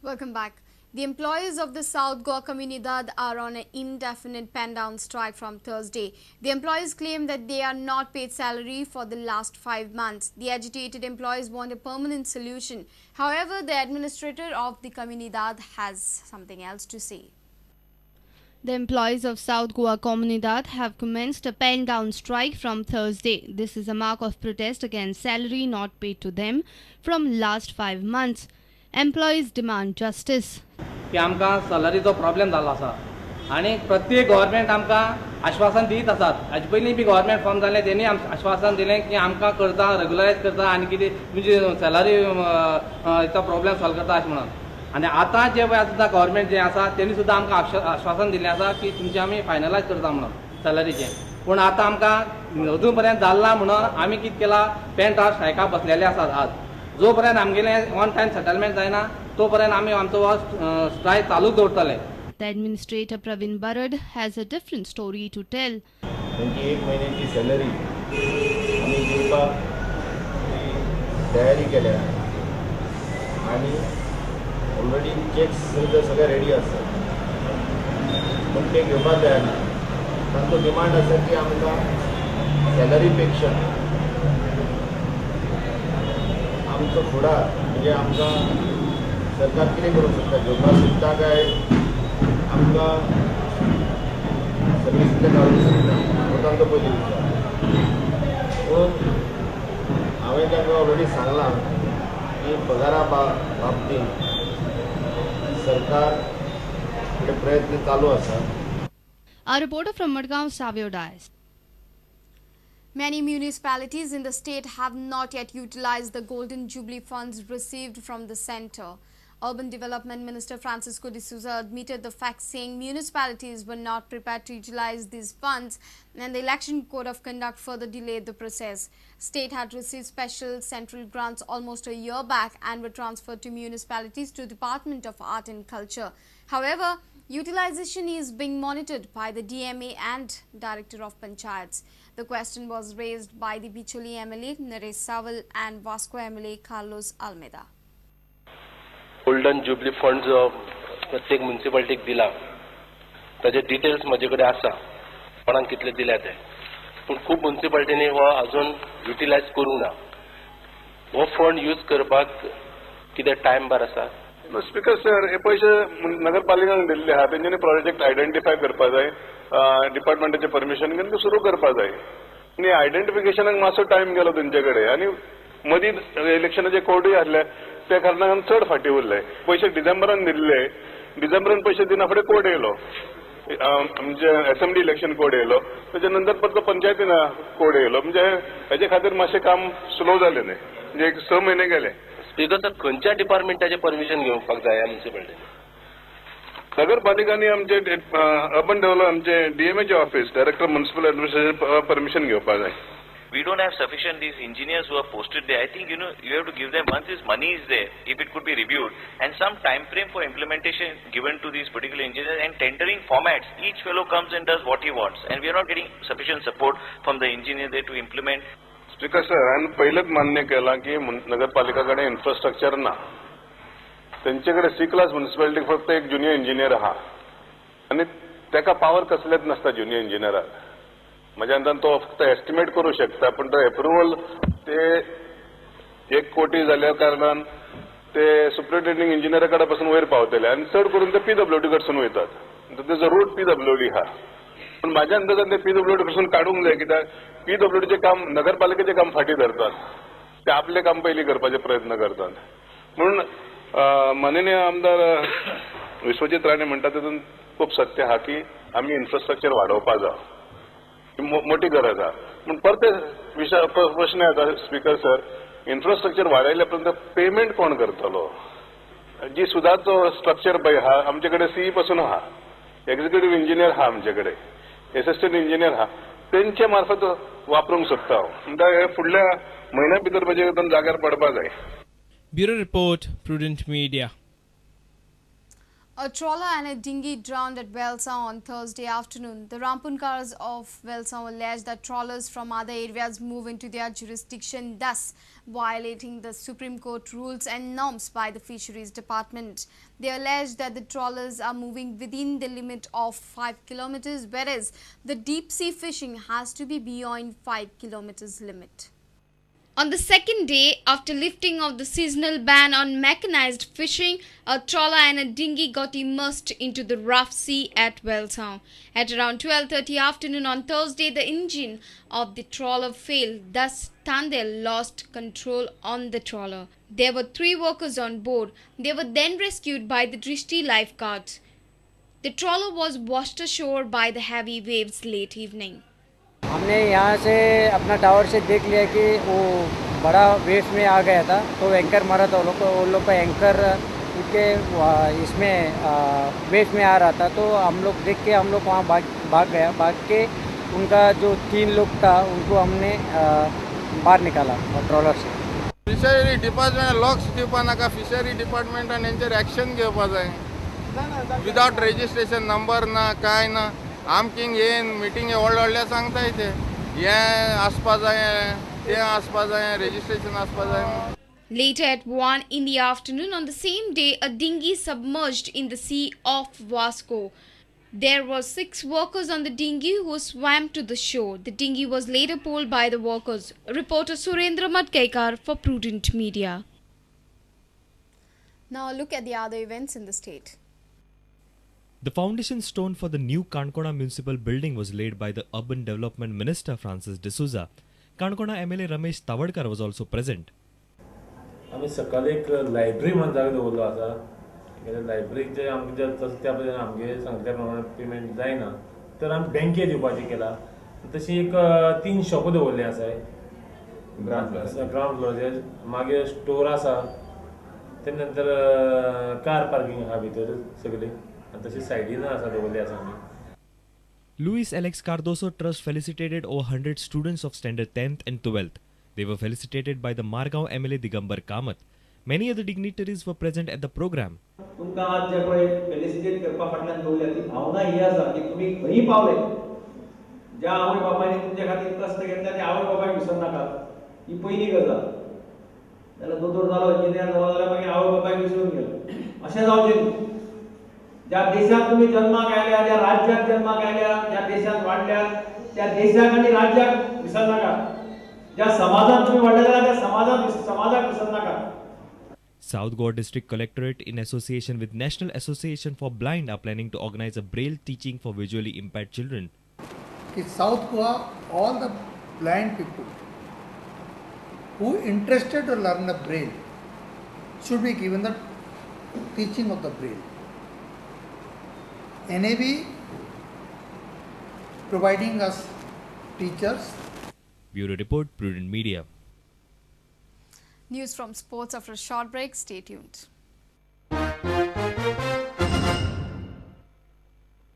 Welcome back. The employees of the South Goa Comunidad are on an indefinite pen-down strike from Thursday. The employees claim that they are not paid salary for the last 5 months. The agitated employees want a permanent solution. However, the administrator of the Comunidad has something else to say. The employees of South Goa Comunidad have commenced a pen-down strike from Thursday. This is a mark of protest against salary not paid to them from last 5 months. Employees demand justice. की आमकां सॅलरीचो problem जाल्लो आसा आनी प्रत्येक government आमकां आश्वासन दीत आसात. हाजे पयलीं बी गव्हर्मेंट फॉर्म जालें तेणी आश्वासन दिलें की आमकां करता रेग्युलरायज करता आनी कितें तुमची सॅलरीचो प्रॉब्लेम सॉल्व करता अशें म्हणून. आनी आतां जे पळय आतां गव्हर्मेंट जें आसा तेणी सुद्दां आमकां आश्वासन दिलें आसा की तुमचें आमी फायनलायज करता म्हणून सॅलरीचें. पूण आतां आमकां अजून पर्यंत जाल्ला म्हणून आमी कितें केलां pen-down स्ट्रायकाक बसलेले आसात आज. जो पर्यंत आमगेलें ऑन टायम सेटलमेंट जायना तो पर्यंत आमी आमचो स्ट्रायक चालूच दवरतले. The administrator Praveen Barad has a different story to tell. त्यांची 1 महिन्याची सॅलरी आमी दिवपाक तयारी केल्या आनी ऑलरेडी चेक्स सगळे रेडी आसात पण ते घेवपाक जायना. तांचो डिमांड आसा की आमकां सॅलरी पेक्षा आमचो फुडार म्हणजे आमकां सरकार कितें करूंक शकता घेवपाक शकता काय आमकां सर्विसींतल्यान काडूंक शकता हो तांचो पयलीं विचार. पूण हांवें तांकां ऑलरेडी सांगलां की पगारा बाबतींत सरकार फुडें प्रयत्न चालू आसा. Our reporter from Madgaon, Savio Dias. Many municipalities in the state have not yet utilized the Golden Jubilee funds received from the centre. Urban Development Minister Francisco D'Souza admitted the fact, saying municipalities were not prepared to utilize these funds and the Election Code of Conduct further delayed the process. State had received special central grants almost a year back and were transferred to municipalities to Department of Art and Culture. However, utilization is being monitored by the DMA and Director of Panchayats. The question was raised by the Bicholi MLA Naresh Sawal and Vasco MLA Carlos Almeida. Golden jubilee fund जो प्रत्येक म्युनिसिपालिटीक दिला ताजे details म्हजे कडेन आसा कोणाक कितले दिल्या ते. पूण खूब म्युनिसिपालिटींनी हो अजून युटिलायज करूंक ना. हो फंड यूज करपाक कितें टायम बार आसा? स्पीकर सर हे पैसे नगरपालिकांक दिल्ले आहा तेंच्यांनी प्रोजेक्ट आयडेंटिफाय करपाक जाय डिपार्टमेंटाचे परमिशन घेवन ते सुरू करपाक जाय आनी आयडेंटिफिकेशनाक मातसो टायम गेलो तेंचे कडेन आनी मदीं इलेक्शनाचे कोडूय आसले त्या कारणान चड फाटीं उरले. पैसे डिसेंबरान दिल्ले डिसेंबरान पैसे दिना फुडें कोड येयलो म्हणजे असेंब्ली इलेक्शन कोड येयलो त्याच्या नंतर परत पंचायतीन कोड येयलो म्हणजे हेजे खातीर मातशें काम स्लो जालें न्ही म्हणजे 6 महिने गेले. स्पीकर सर खंयच्या डिपार्टमेंटाचे परमिशन घेवपाक जाय म्युनिसिपालिटीन? नगरपालिकांनी आमचे अर्बन डेव्हलप आमचे डीएमएचे office director municipal administration permission घेवपाक जाय. We don't have sufficient these engineers who are posted there. I think you have to give them, once this money is there, if it could be reviewed and some time frame for implementation given to these particular engineers and tendering formats. Each fellow comes and does what he wants and we are not getting sufficient support from the engineer there to implement. Speaker sir हांवें पयलेच मान्य केलां की नगरपालिका कडेन infrastructure ना. तेंचे कडेन C क्लास म्युनिसिपालिटीक फक्त एक ज्युनियर इंजिनियर आहा आनी ताका पावर कसलेच नासता ज्युनियर इंजिनियराक. म्हज्या अंदान तो फक्त एस्टिमेट करूं शकता पण तो एप्रुवल ते 1 कोटी जाल्या कारणान ते सुपरिटेंडिंग इंजिनियरा कडेन पासून वयर पावतले आनी चड करून ते PWD कडसून वयतात. तेजो रूट PWD आहा पण म्हाज्या अंदाजान ते PWD कडसून काडूंक जाय कित्याक PWDचें काम नगरपालिकेचें काम फाटीं धरतात. ते आपलें काम पयलीं करपाचे प्रयत्न करतात. म्हणून माननीय आमदार विश्वजीत राणे म्हणटा तातूंत खूब सत्य आहा की आमी इन्फ्रास्ट्रक्चर वाडोवपाक जाय. मोठी गरज आहे. पण परत प्रश्न येता स्पीकर सर इन्फ्रास्ट्रक्चर वाडयल्या पर्यंत पेमेंट कोण करतलो? जी सुदाचो स्ट्रक्चर पळय आहा आमचे कडेन CE पासून आहा एक्झिक्युटिव्ह इंजिनियर आहा आमचे कडेन असिस्टंट इंजिनियर आहा तेंचे मार्फत वापरूंक सोदता हांव. म्हणटा हे फुडल्या म्हयन्या भितर म्हजे जाग्यार पडपाक जाय. Bureau Report, Prudent Media. A trawler and a dinghy drowned at Welsau on Thursday afternoon. The Rampunkars of Welsau allege that trawlers from other areas move into their jurisdiction, thus violating the Supreme Court rules and norms by the Fisheries Department. They allege that the trawlers are moving within the limit of 5 kilometers, whereas the deep sea fishing has to be beyond 5 kilometers limit. On the second day, after lifting of the seasonal ban on mechanized fishing, a trawler and a dinghy got immersed into the rough sea at Welsau. At around 12:30 afternoon on Thursday, the engine of the trawler failed, thus Tandel lost control on the trawler. There were 3 workers on board. They were then rescued by the Drishti lifeguards. The trawler was washed ashore by the heavy waves late evening. हमने यहाँ से अपना tower से देख लिया कि वो बड़ा wave में आ गया था, तो एंकर मारा था उन लोग का एंकर के इसमें वेव में आ रहा था, तो हम लोग देख के हम लोग वहाँ भाग के उनका जो 3 लोग था उनको हमने बाहर निकाला ट्रॉलर से. फिशरी डिपार्टमेंट लॉक्स दिवपा नाका, फिशरी डिपार्टमेंटान हेंचेर एक्शन घेवपा जाय. विदाउट रेजिस्ट्रेशन नंबर ना काय ना, आमकिंग येन मिटींग व्हडले सांगताय ते हे आसपा जाय ते आसपा जाय, रेजिस्ट्रेशन आसपा जाय. Later at 1 in the afternoon on the same day, a dinghy submerged in the sea off Vasco. There were 6 workers on the dinghy who swam to the shore. The dinghy was later pulled by the workers. Reporter Surendra Matkaikar for Prudent Media. Now look at the other events in the state. The foundation stone for the new Kankona municipal building was laid by the Urban Development Minister Francis D'Souza. Kankona MLA Ramesh Tavadkar was also present. आम्ही सकाळी एक library म्हणून जागा दवरलो आसा. लायब्ररीक जे आमकां त्या पद्दतीन आमगे सांगल्या प्रमाणे पेमेंट जायना, तर आमी बँके दिवपाचें केला. तशी एक 3 शॉपां दवरली आसाय ग्राउंड फ्लोराचेर. मागीर स्टोर आसा, ते नंतर कार पार्किंग आहा भितर सगळी, आनी तशी सायडीन आसा दवरली आसा आमी. Luis Alex Cardoso Trust felicitated over 100 students of standard 10th and 12th. They were felicitated by the Margao MLA Digambar Kamath. Many other dignitaries were present at the program. तुमकां आज जे पळय फेलिसिटेट करपा फाटल्यान दवरल्या ती भावना ही आसा की तुमी खंयी पावले, ज्या आवय बापायनी तुमच्या खातीर कश्ट घेतल्या त्या आवय बापायक विसरनाकात. ही पयली गजाल. जाल्यार दोतोर जालो, इंजिनियर जालो जाल्यार मागीर आवय बापायक विसरून गेलो, अशें जावचें न्हू. ज्या देशात तुम्ही जन्माक आयल्या, ज्या राज्यात जन्माक आयल्या, ज्या देशात वाढल्या, त्या देशाक आनी राज्याक विसरनाकात. ज्या समाजात तुम्ही वाढले जाल्यार त्या समाजाक विसरनाकात. South Goa District Collectorate, in association with National Association for Blind, are planning to organize a Braille teaching for visually impaired children. In South Goa, all the blind people who are interested to learn the Braille should be given the teaching of the Braille. NAB providing us teachers. Bureau Report, Prudent Media. News from sports after a short break. Stay tuned.